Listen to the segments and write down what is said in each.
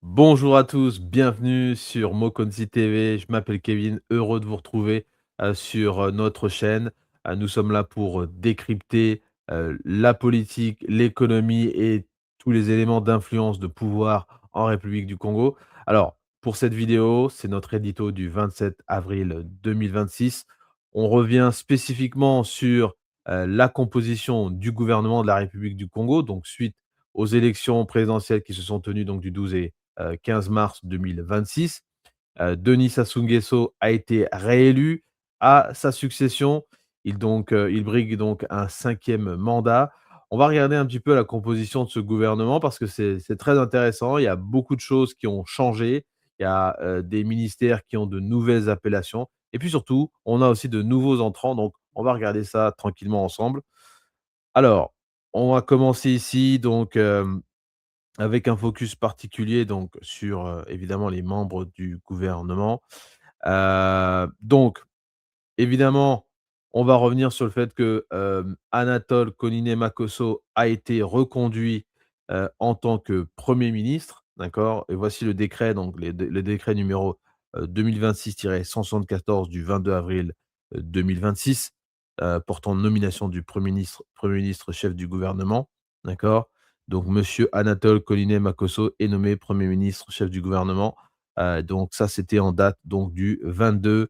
Bonjour à tous, bienvenue sur Mokonzi TV. Je m'appelle Kevin, heureux de vous retrouver sur notre chaîne. Nous sommes là pour décrypter la politique, l'économie et tous les éléments d'influence de pouvoir en République du Congo. Alors, pour cette vidéo, c'est notre édito du 27 avril 2026. On revient spécifiquement sur la composition du gouvernement de la République du Congo, donc suite aux élections présidentielles qui se sont tenues donc du 12 et 15 mars 2026. Denis Sassou Nguesso a été réélu. À sa succession, il brigue donc un 5e mandat. On va regarder un petit peu la composition de ce gouvernement parce que c'est très intéressant. Il y a beaucoup de choses qui ont changé. Il y a, des ministères qui ont de nouvelles appellations et puis surtout, on a aussi de nouveaux entrants, donc on va regarder ça tranquillement ensemble. Alors, on va commencer ici donc, avec un focus particulier donc sur, évidemment les membres du gouvernement. Donc évidemment, on va revenir sur le fait que, Anatole Coniné Makosso a été reconduit, en tant que Premier ministre, d'accord? Et voici le décret, donc le décret numéro, 2026-174 du 22 avril, 2026, portant nomination du premier ministre chef du gouvernement, d'accord? Donc monsieur Anatole Coniné Makosso est nommé Premier ministre chef du gouvernement. Donc ça, c'était en date donc du 22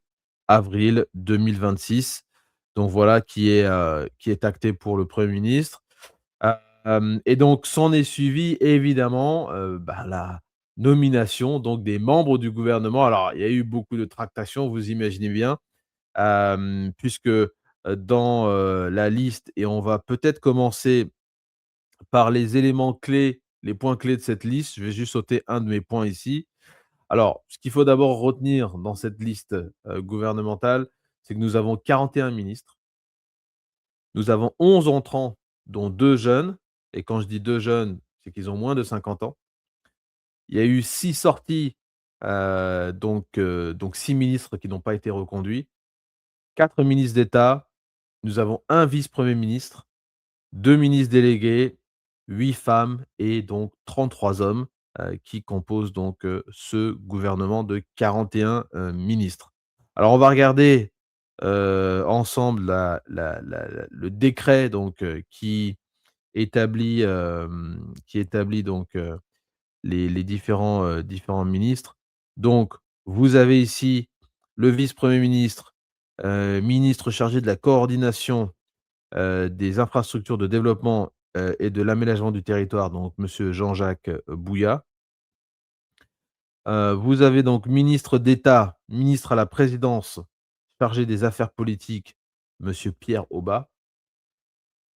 avril 2026. Donc voilà qui est acté pour le Premier ministre. Et donc s'en est suivi évidemment, la nomination donc des membres du gouvernement. Alors il y a eu beaucoup de tractations, vous imaginez bien, puisque, dans, la liste et on va peut-être commencer par les éléments clés, les points clés de cette liste. Je vais juste sauter un de mes points ici. Alors, ce qu'il faut d'abord retenir dans cette liste, gouvernementale, c'est que nous avons 41 ministres, nous avons 11 entrants, dont 2 jeunes et quand je dis 2 jeunes, c'est qu'ils ont moins de 50 ans. Il y a eu 6 sorties, donc 6 ministres qui n'ont pas été reconduits, 4 ministres d'État, nous avons un vice-premier ministre, 2 ministres délégués, 8 femmes et donc 33 hommes, qui composent donc, ce gouvernement de 41 ministres. Alors on va regarder, ensemble le décret donc, qui établit donc, les différents ministres. Donc vous avez ici le vice-premier ministre, ministre chargé de la coordination des infrastructures de développement, et de l'aménagement du territoire, donc monsieur Jean-Jacques, Bouya. Vous avez donc ministre d'État, ministre à la présidence, chargé des affaires politiques, monsieur Pierre Aubat.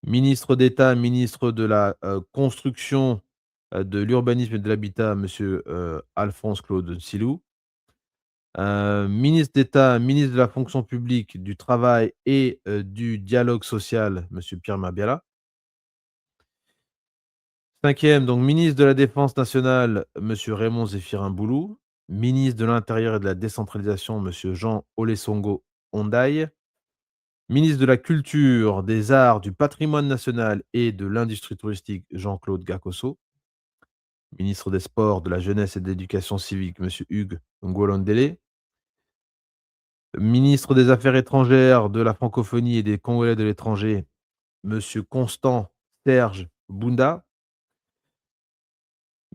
Ministre d'État, ministre de la, construction, de l'urbanisme et de l'habitat, monsieur, Alphonse Claude Silou. Ministre d'État, ministre de la fonction publique, du travail et du dialogue social, monsieur Pierre Mabiala. 5e, donc ministre de la Défense nationale, monsieur Raymond Zéphirin Boulou. Ministre de l'Intérieur et de la décentralisation, monsieur Jean Olesongo Hondaye. Ministre de la Culture, des Arts, du Patrimoine national et de l'Industrie touristique, Jean-Claude Gakosso. Ministre des Sports, de la Jeunesse et de l'Éducation civique, monsieur Hugues Ngolondele. Ministre des Affaires étrangères, de la francophonie et des Congolais de l'étranger, monsieur Constant Serge Bounda.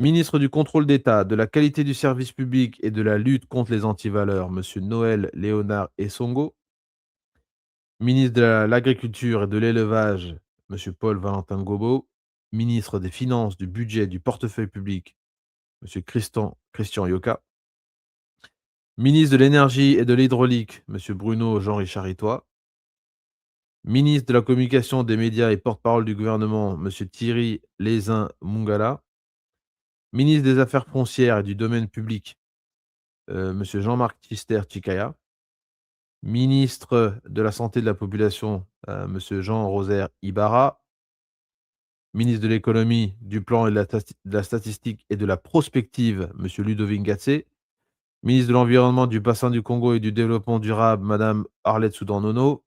Ministre du Contrôle d'État, de la qualité du service public et de la lutte contre les antivaleurs, monsieur Noël Léonard Essongo. Ministre de l'Agriculture et de l'Élevage, monsieur Paul Valentin Gobo. Ministre des Finances, du Budget, du Portefeuille public, monsieur Christian Yoka. Ministre de l'Énergie et de l'Hydraulique, monsieur Bruno Jean-Richard Itoie. Ministre de la Communication, des Médias et porte-parole du gouvernement, monsieur Thierry Lézin Mungala. Ministre des Affaires foncières et du domaine public, monsieur Jean-Marc Tjister Tchikaya. Ministre de la Santé et de la Population, monsieur Jean Roser Ibarra. Ministre de l'Économie, du Plan et de la Statistique et de la Prospective, monsieur Ludovic Gatse. Ministre de l'Environnement, du Bassin du Congo et du Développement durable, madame Arlette Soudan-Nono.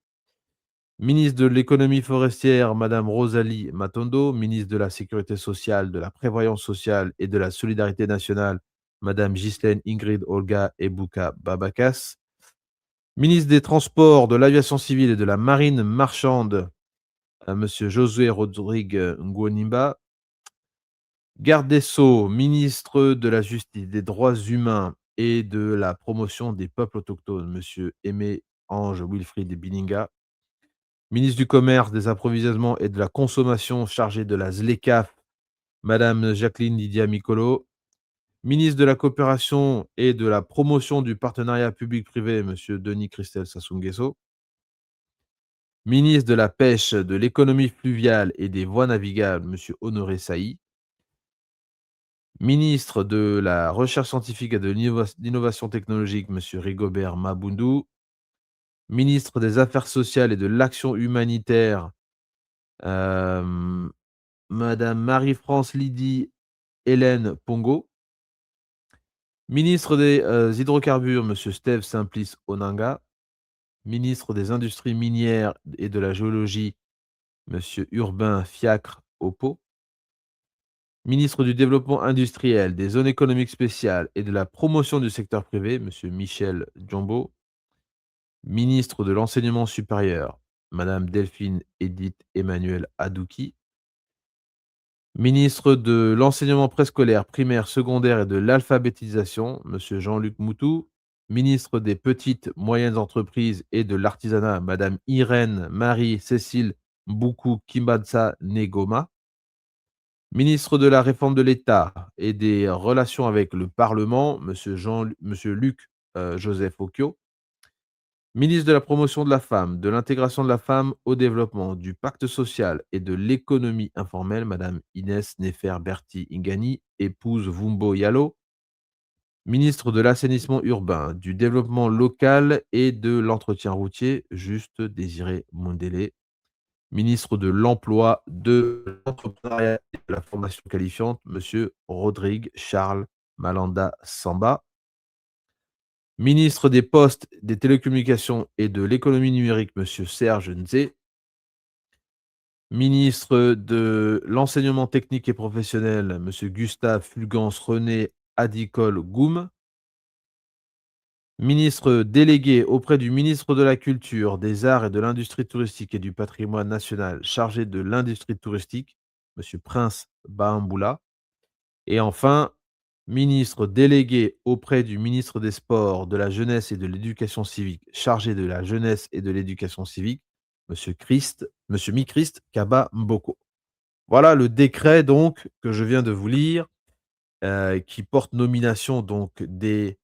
Ministre de l'Économie forestière, madame Rosalie Matondo. Ministre de la Sécurité sociale, de la Prévoyance sociale et de la Solidarité nationale, madame Ghislaine Ingrid Olga Ebuka Babakas. Ministre des Transports, de l'Aviation civile et de la Marine marchande, monsieur Josué Rodrigue Ngouenimba. Garde des Sceaux, ministre de la Justice, des Droits humains et de la promotion des peuples autochtones, monsieur Aimé Ange Wilfrid Bininga. Ministre du Commerce, des Approvisionnements et de la Consommation chargé de la ZLECAf, madame Jacqueline Lydia Micolo. Ministre de la Coopération et de la Promotion du partenariat public-privé, monsieur Denis Christel Sassou Nguesso. Ministre de la Pêche, de l'Économie fluviale et des voies navigables, monsieur Honoré Sailly. Ministre de la Recherche scientifique et de l'innovation technologique, monsieur Rigobert Mabundu. Ministre des Affaires sociales et de l'Action humanitaire, madame Marie-France Lydie Hélène Pongo. Ministre des Hydrocarbures, monsieur Steve Simplice Onanga. Ministre des Industries minières et de la Géologie, monsieur Urbain Fiacre Oppo. Ministre du Développement industriel, des zones économiques spéciales et de la promotion du secteur privé, monsieur Michel Diombo. Ministre de l'Enseignement supérieur, madame Delphine Edith Emmanuel Adouki. Ministre de l'Enseignement préscolaire, primaire, secondaire et de l'alphabétisation, monsieur Jean-Luc Moutou. Ministre des Petites, Moyennes Entreprises et de l'Artisanat, madame Irène Marie-Cécile Mboukou Kimbansa Negoma. Ministre de la Réforme de l'État et des Relations avec le Parlement, monsieur Luc Joseph Okio. Ministre de la Promotion de la femme, de l'intégration de la femme au développement, du pacte social et de l'économie informelle, madame Inès Nefer-Berti Ingani, épouse Vumbo Yalo. Ministre de l'Assainissement urbain, du développement local et de l'entretien routier, Juste Désiré Mondélé. Ministre de l'Emploi, de l'Entrepreneuriat et de la formation qualifiante, monsieur Rodrigue Charles Malanda Samba. Ministre des Postes, des Télécommunications et de l'Économie numérique, monsieur Serge Nzé. Ministre de l'Enseignement technique et professionnel, monsieur Gustave Fulgence René Adicole Goum. Ministre délégué auprès du ministre de la Culture, des Arts et de l'Industrie touristique et du Patrimoine national, chargé de l'industrie touristique, monsieur Prince Bahamboula. Et enfin, ministre délégué auprès du ministre des Sports, de la Jeunesse et de l'Éducation civique, chargé de la jeunesse et de l'éducation civique, monsieur Micrist Kaba Mboko. Voilà le décret donc que je viens de vous lire, qui porte nomination donc des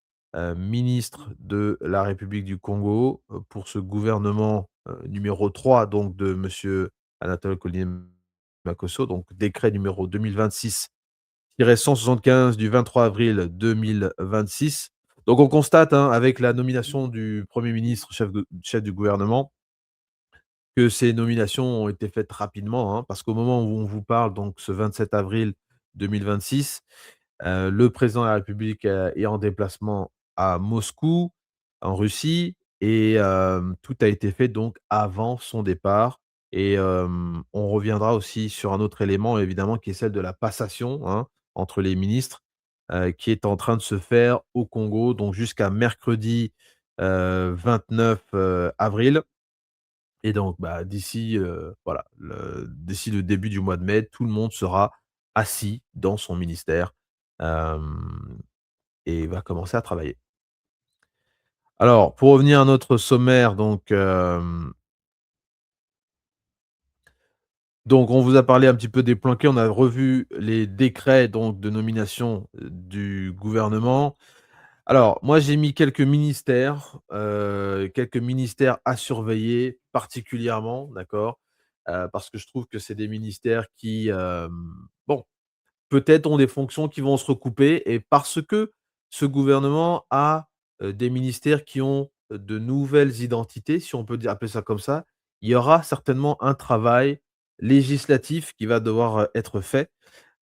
ministres de la République du Congo pour ce gouvernement numéro 3 donc de monsieur Anatole Makosso, donc décret numéro 2026-175 du 23 avril 2026. Donc on constate, hein, avec la nomination du Premier ministre, chef du gouvernement, que ces nominations ont été faites rapidement, hein, parce qu'au moment où on vous parle, donc ce 27 avril 2026, le président de la République est en déplacement à Moscou, en Russie et tout a été fait donc avant son départ et on reviendra aussi sur un autre élément évidemment qui est celle de la passation, hein, entre les ministres, qui est en train de se faire au Congo, donc jusqu'à mercredi, 29, avril et donc bah, d'ici, voilà, d'ici le début du mois de mai, tout le monde sera assis dans son ministère, hem et va commencer à travailler. Alors, pour revenir à notre sommaire, donc on vous a parlé un petit peu des plans clés, on a revu les décrets donc de nomination, du gouvernement. Alors, moi j'ai mis quelques ministères à surveiller particulièrement, d'accord? Parce que je trouve que c'est des ministères qui, bon, peut-être ont des fonctions qui vont se recouper et parce que ce gouvernement a, des ministères qui ont, de nouvelles identités, si on peut dire appeler ça comme ça, il y aura certainement un travail législatif qui va devoir, être fait,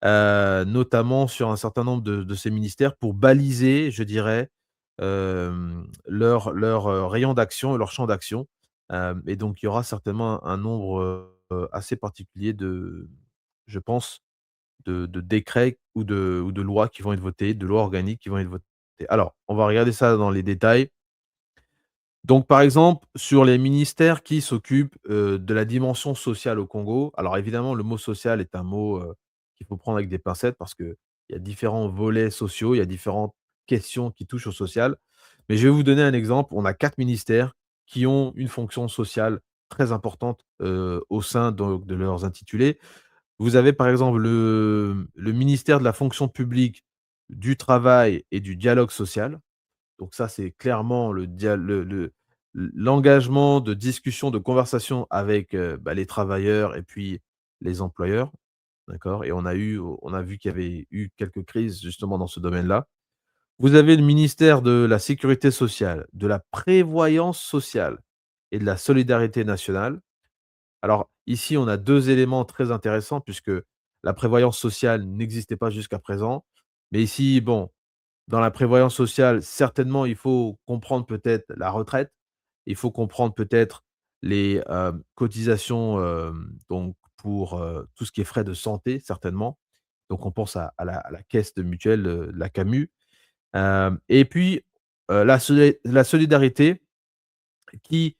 notamment sur un certain nombre de ces ministères pour baliser, je dirais, leur rayon d'action et leur champ d'action. Et donc il y aura certainement un nombre, assez particulier de je pense de décrets ou de lois qui vont être votées, de lois organiques qui vont être votées. Alors, on va regarder ça dans les détails. Donc, par exemple, sur les ministères qui s'occupent, de la dimension sociale au Congo, alors évidemment, le mot social est un mot, qu'il faut prendre avec des pincettes parce qu'il y a différents volets sociaux, il y a différentes questions qui touchent au social. Mais je vais vous donner un exemple. On a 4 ministères qui ont une fonction sociale très importante, au sein donc de leurs intitulés. Vous avez par exemple le ministère de la fonction publique, du travail et du dialogue social. Donc ça, c'est clairement l'engagement de discussion, de conversation avec, les travailleurs et puis les employeurs, d'accord? Et on a vu qu'il y avait eu quelques crises justement dans ce domaine-là. Vous avez le ministère de la sécurité sociale, de la prévoyance sociale et de la solidarité nationale. Alors ici, on a 2 éléments très intéressants puisque la prévoyance sociale n'existait pas jusqu'à présent. Mais ici, bon, dans la prévoyance sociale, certainement, il faut comprendre peut-être la retraite. Il faut comprendre peut-être les, cotisations, donc pour, tout ce qui est frais de santé, certainement. Donc on pense à la caisse de mutuelle, de la CAMU. Et puis, la solidarité qui,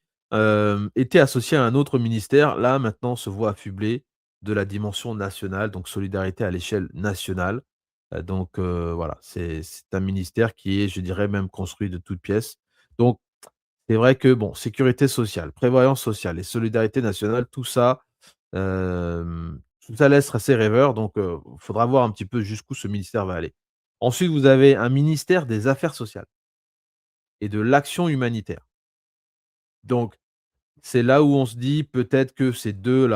était associée à un autre ministère, là, maintenant, se voit affublée de la dimension nationale, donc solidarité à l'échelle nationale. Donc voilà, c'est un ministère qui est, je dirais même construit de toutes pièces. Donc c'est vrai que bon, sécurité sociale, prévoyance sociale et solidarité nationale, tout ça laisse assez rêveur, donc faudra voir un petit peu jusqu'où ce ministère va aller. Ensuite, vous avez un ministère des affaires sociales et de l'action humanitaire. Donc c'est là où on se dit peut-être que ces 2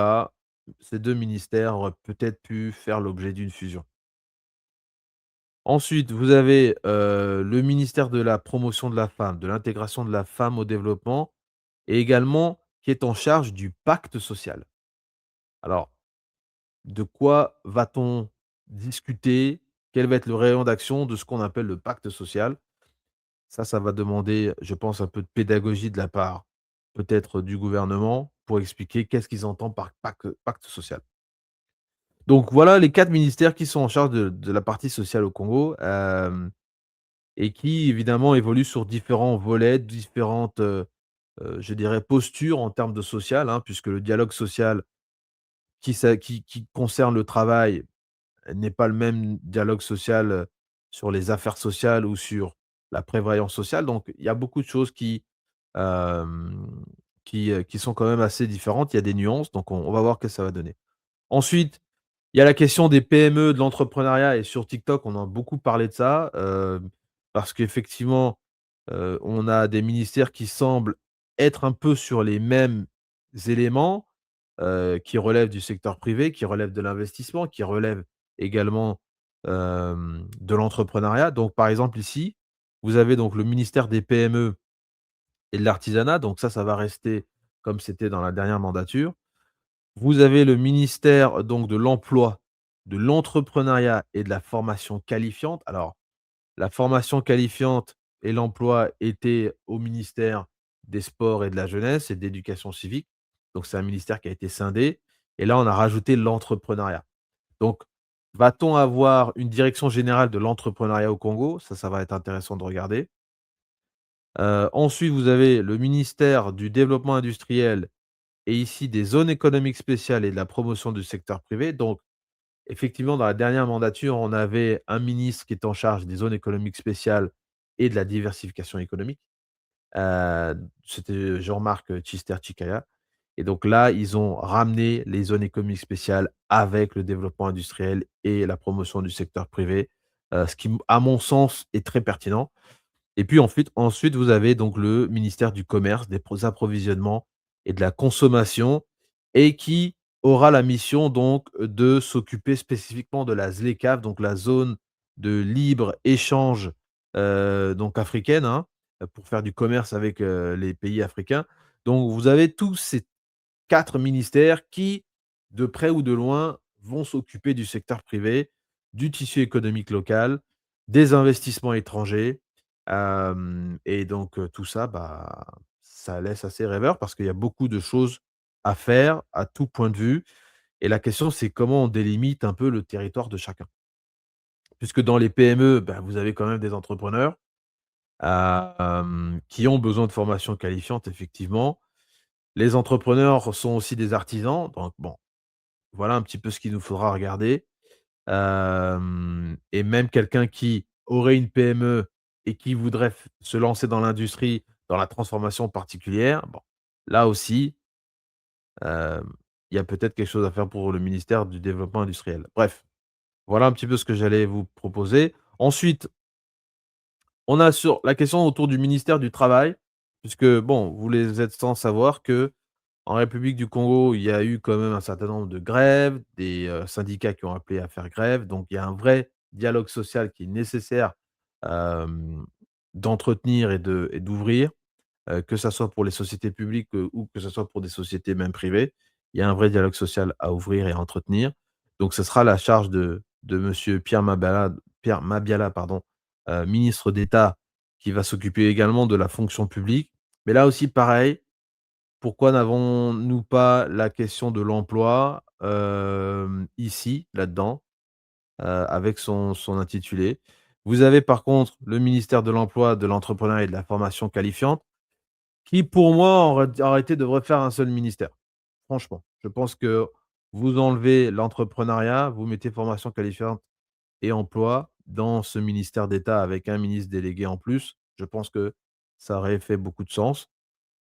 ministères auraient peut-être pu faire l'objet d'une fusion. Ensuite, vous avez, le ministère de la promotion de la femme, de l'intégration de la femme au développement et également qui est en charge du pacte social. Alors, de quoi va-t-on discuter? Quel va être le rayon d'action de ce qu'on appelle le pacte social? Ça va demander, je pense, un peu de pédagogie de la part, peut-être, du gouvernement pour expliquer qu'est-ce qu'ils entendent par pacte social. Donc voilà les 4 ministères qui sont en charge de la partie sociale au Congo, et qui évidemment évoluent sur différents volets, différentes, je dirais postures en termes de social, hein, puisque le dialogue social qui concerne le travail n'est pas le même dialogue social, sur les affaires sociales ou sur la prévoyance sociale. Donc il y a beaucoup de choses hem, qui sont quand même assez différentes. Il y a des nuances, donc on va voir ce que ça va donner. Ensuite, il y a la question des PME, de l'entrepreneuriat et sur TikTok, on a beaucoup parlé de ça, parce qu'effectivement, on a des ministères qui semblent être un peu sur les mêmes éléments, qui relèvent du secteur privé, qui relèvent de l'investissement, qui relèvent également, de l'entrepreneuriat. Donc par exemple ici, vous avez donc le ministère des PME et de l'artisanat, donc ça va rester comme c'était dans la dernière mandature. Vous avez le ministère donc de l'emploi, de l'entrepreneuriat et de la formation qualifiante. Alors, la formation qualifiante et l'emploi étaient au ministère des sports et de la jeunesse et de l'éducation civique. Donc c'est un ministère qui a été scindé et là, on a rajouté l'entrepreneuriat. Donc, va-t-on avoir une direction générale de l'entrepreneuriat au Congo? Ça va être intéressant de regarder. Ensuite, vous avez le ministère du développement industriel et ici des zones économiques spéciales et de la promotion du secteur privé. Donc, effectivement, dans la dernière mandature, on avait un ministre qui était en charge des zones économiques spéciales et de la diversification économique. C'était Jean-Marc Tchister Tchikaya. Et donc là, ils ont ramené les zones économiques spéciales avec le développement industriel et la promotion du secteur privé, ce qui, à mon sens, est très pertinent. Et puis ensuite, vous avez donc le ministère du commerce, des approvisionnements et de la consommation et qui aura la mission donc de s'occuper spécifiquement de la ZLECAf, donc la zone de libre-échange, donc africaine, hein, pour faire du commerce avec, les pays africains. Donc vous avez tous ces 4 ministères qui, de près ou de loin, vont s'occuper du secteur privé, du tissu économique local, des investissements étrangers, et donc tout ça, ça laisse assez rêveur parce qu'il y a beaucoup de choses à faire à tout point de vue et la question, c'est comment on délimite un peu le territoire de chacun? Puisque dans les PME, bah, vous avez quand même des entrepreneurs, qui ont besoin de formation qualifiante effectivement. Les entrepreneurs sont aussi des artisans, donc bon, voilà un petit peu ce qu'il nous faudra regarder. Et même quelqu'un qui aurait une PME et qui voudrait se lancer dans l'industrie, dans la transformation particulière, bon, là aussi, hem, il y a peut-être quelque chose à faire pour le ministère du développement industriel. Bref, voilà un petit peu ce que j'allais vous proposer. Ensuite, on a sur la question autour du ministère du Travail, puisque bon, vous les êtes sans savoir que en République du Congo, il y a eu quand même un certain nombre de grèves, des, syndicats qui ont appelé à faire grève, donc il y a un vrai dialogue social qui est nécessaire, hem, d'entretenir et d'ouvrir, que ça soit pour les sociétés publiques, ou que ça soit pour des sociétés même privées. Il y a un vrai dialogue social à ouvrir et à entretenir. Donc ce sera la charge de monsieur Pierre Mabiala, pardon, ministre d'État, qui va s'occuper également de la fonction publique. Mais là aussi pareil, pourquoi n'avons-nous pas la question de l'emploi, ici, là-dedans, avec son intitulé? Vous avez par contre le ministère de l'emploi, de l'entrepreneuriat et de la formation qualifiante qui pour moi en réalité devrait faire un seul ministère. Franchement, je pense que vous enlevez l'entrepreneuriat, vous mettez formation qualifiante et emploi dans ce ministère d'État avec un ministre délégué en plus. Je pense que ça aurait fait beaucoup de sens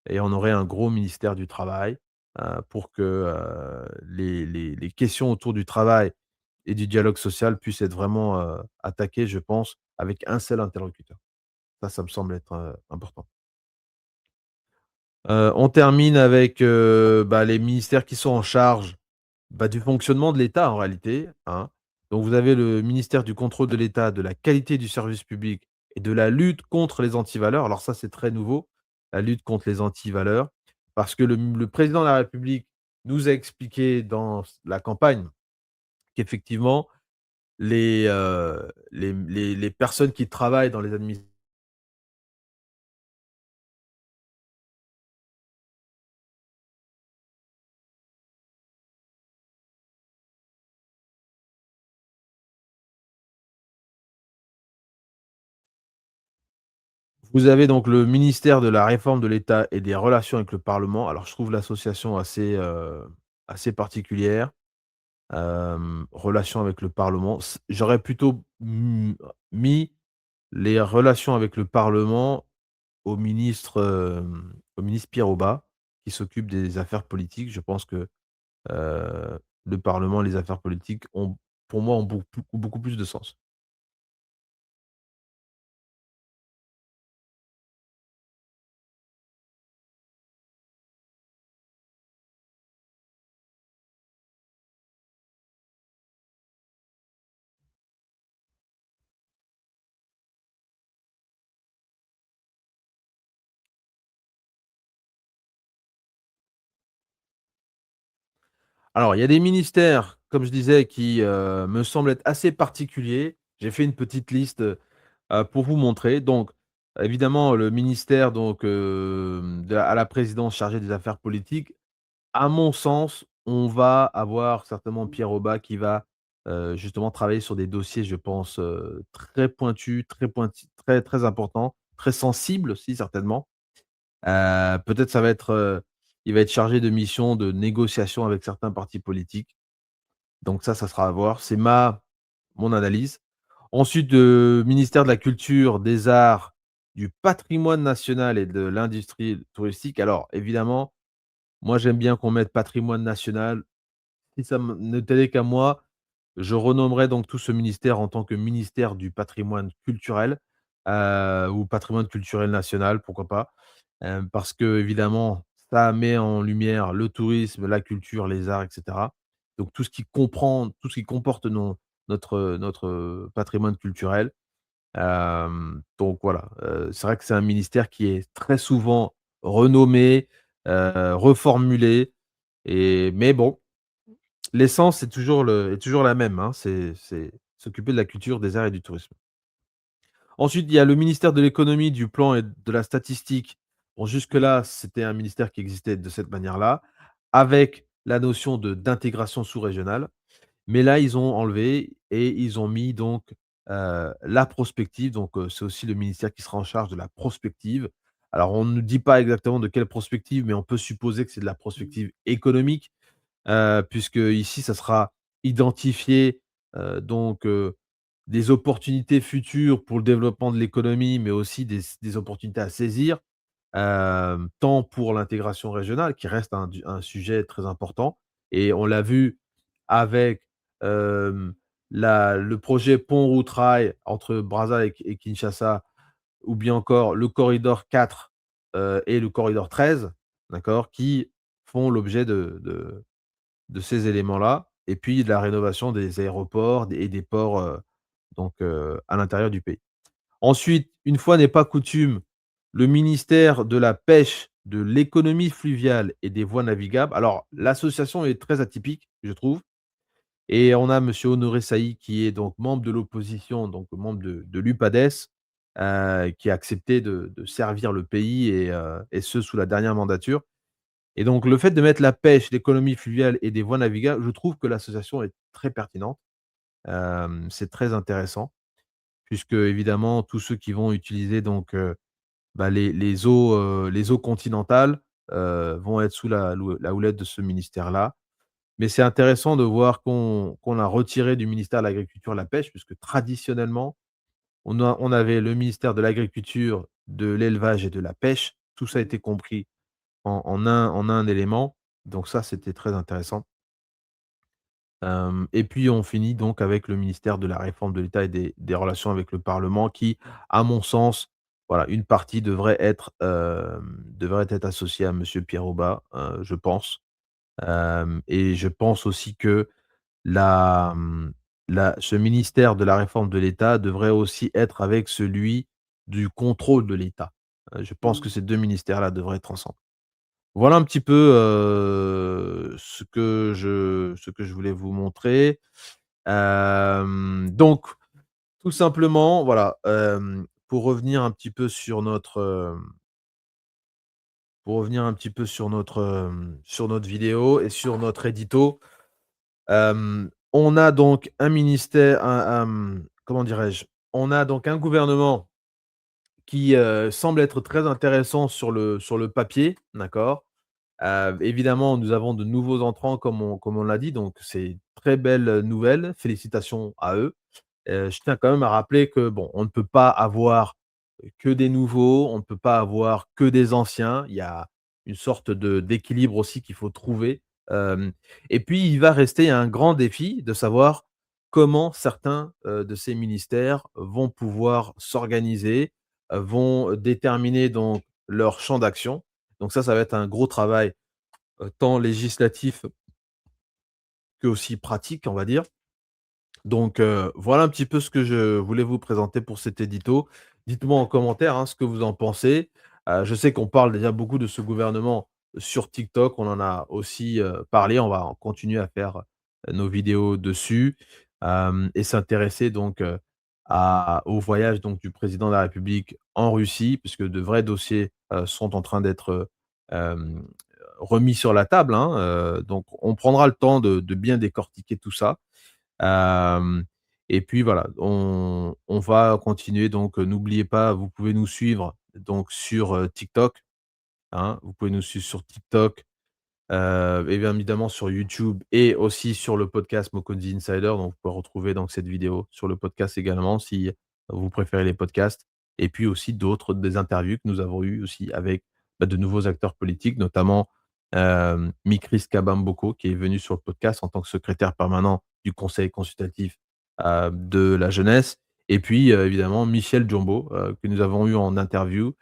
et on aurait un gros ministère du travail, pour que, les questions autour du travail et du dialogue social puissent être vraiment, attaquées, je pense, avec un seul interlocuteur. Ça me semble être, important. On termine avec, bah, les ministères qui sont en charge, bah, du fonctionnement de l'État en réalité, hein. Donc vous avez le ministère du contrôle de l'État, de la qualité du service public et de la lutte contre les antivaleurs. Alors ça, c'est très nouveau, la lutte contre les antivaleurs, parce que le président de la République nous a expliqué dans la campagne qu'effectivement les personnes qui travaillent dans les adminis vous avez donc le ministère de la réforme de l'État et des relations avec le Parlement. Alors je trouve l'association assez, assez particulière. Relations avec le Parlement. J'aurais plutôt mis les relations avec le Parlement au ministre Pierre Aubat, qui s'occupe des affaires politiques. Je pense que, le Parlement, les affaires politiques ont, pour moi, ont beaucoup plus de sens. Alors, il y a des ministères, comme je disais, qui, me semblent être assez particuliers. J'ai fait une petite liste, pour vous montrer. Donc, évidemment, le ministère donc, de la à la présidence chargée des affaires politiques. À mon sens, on va avoir certainement Pierre Aubat qui va, justement travailler sur des dossiers, je pense, très pointus, très, très importants, très sensibles aussi certainement. Peut-être ça va être, il va être chargé de missions de négociation avec certains partis politiques. Donc ça sera à voir. C'est mon analyse. Ensuite, ministère de la culture, des arts, du patrimoine national et de l'industrie touristique. Alors évidemment, moi j'aime bien qu'on mette patrimoine national. Si ça ne tenait qu'à moi, je renommerais donc tout ce ministère en tant que ministère du patrimoine culturel, ou patrimoine culturel national, pourquoi pas. Parce qu'évidemment, ça met en lumière le tourisme, la culture, les arts et cetera. Donc tout ce qui comporte notre patrimoine culturel. Donc voilà, c'est vrai que c'est un ministère qui est très souvent renommé, reformulé mais bon, l'essence est toujours la même, hein, c'est s'occuper de la culture, des arts et du tourisme. Ensuite, il y a le ministère de l'économie, du plan et de la statistique. Bon, jusque-là, c'était un ministère qui existait de cette manière-là, avec la notion de d'intégration sous-régionale. Mais là, ils ont enlevé et ils ont mis donc, la prospective, donc c'est aussi le ministère qui sera en charge de la prospective. Alors on ne dit pas exactement de quelle prospective, mais on peut supposer que c'est de la prospective économique, puisque ici ça sera identifier, donc, des opportunités futures pour le développement de l'économie, mais aussi des opportunités à saisir, tant pour l'intégration régionale qui reste un sujet très important et on l'a vu avec, hem, le projet pont-route-rail entre Brazza et Kinshasa ou bien encore le corridor 4, et le corridor 13, d'accord? Qui font l'objet de ces éléments-là et puis de la rénovation des aéroports et des ports, donc à l'intérieur du pays. Ensuite, une fois n'est pas coutume, le ministère de la pêche, de l'économie fluviale et des voies navigables. Alors l'association est très atypique, je trouve et on a monsieur Honoré Sailly qui est donc membre de l'opposition, donc membre de l'UPADES, qui a accepté de servir le pays et ce sous la dernière mandature et donc le fait de mettre la pêche, l'économie fluviale et des voies navigables, je trouve que l'association est très pertinente. C'est très intéressant puisque évidemment tous ceux qui vont utiliser donc, bah, les eaux continentales, vont être sous la houlette de ce ministère-là. Mais c'est intéressant de voir qu'on a retiré du ministère de l'Agriculture la pêche, puisque traditionnellement, on avait le ministère de l'Agriculture, de l'Élevage et de la Pêche. Tout ça a été compris en un élément, donc ça, c'était très intéressant. Et puis on finit donc avec le ministère de la Réforme de l'État et des relations avec le Parlement qui, à mon sens, voilà, une partie devrait être associée à monsieur Pierre Aubat, je pense. Et je pense aussi que la, mmh, ce ministère de la Réforme de l'État devrait aussi être avec celui du contrôle de l'État. Je pense que ces 2 ministères-là devraient être ensemble. Voilà un petit peu, ce que je voulais vous montrer. Donc tout simplement, voilà, pour revenir un petit peu sur sur notre vidéo et sur notre édito, on a donc un ministère comment dirais-je? On a donc un gouvernement qui, semble être très intéressant sur le papier, d'accord? Évidemment, nous avons de nouveaux entrants comme on l'a dit, donc c'est très belle, nouvelle. Félicitations à eux. Je tiens quand même à rappeler que bon, on ne peut pas avoir que des nouveaux, on ne peut pas avoir que des anciens. Il y a une sorte d'équilibre aussi qu'il faut trouver. Hem Et puis il va rester un grand défi de savoir comment certains, de ces ministères vont pouvoir s'organiser, vont déterminer donc leur champ d'action. Donc ça va être un gros travail, tant législatif qu'aussi pratique, on va dire. Donc, voilà un petit peu ce que je voulais vous présenter pour cet édito. Dites-moi en commentaire, hein, ce que vous en pensez. Je sais qu'on parle déjà beaucoup de ce gouvernement sur TikTok. On en a aussi, parlé. On va en continuer à faire, nos vidéos dessus, et s'intéresser donc, au voyage donc du président de la République en Russie, puisque de vrais dossiers, sont en train d'être, remis sur la table, hein, donc on prendra le temps de bien décortiquer tout ça. Hem Et puis voilà, on va continuer donc, n'oubliez pas, vous pouvez nous suivre donc sur, TikTok, hein. Vous pouvez nous suivre sur TikTok, et bien évidemment sur YouTube et aussi sur le podcast Mokonzi Insider. Donc vous pouvez retrouver donc cette vidéo sur le podcast également si vous préférez les podcasts et puis aussi des interviews que nous avons eues aussi avec, bah, de nouveaux acteurs politiques, notamment, Mikris Kabamboko qui est venu sur le podcast en tant que secrétaire permanent du conseil consultatif, de la jeunesse et puis, évidemment Michel Diombo, que nous avons eu en interview.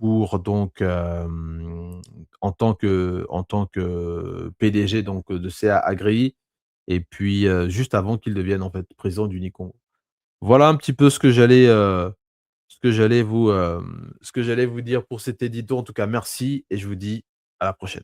Pour donc, en tant que PDG donc, de CA Agri et puis, juste avant qu'il devienne en fait président d'Unicongo. Voilà un petit peu ce que j'allais vous dire pour cet édito. En tout cas merci et je vous dis à la prochaine.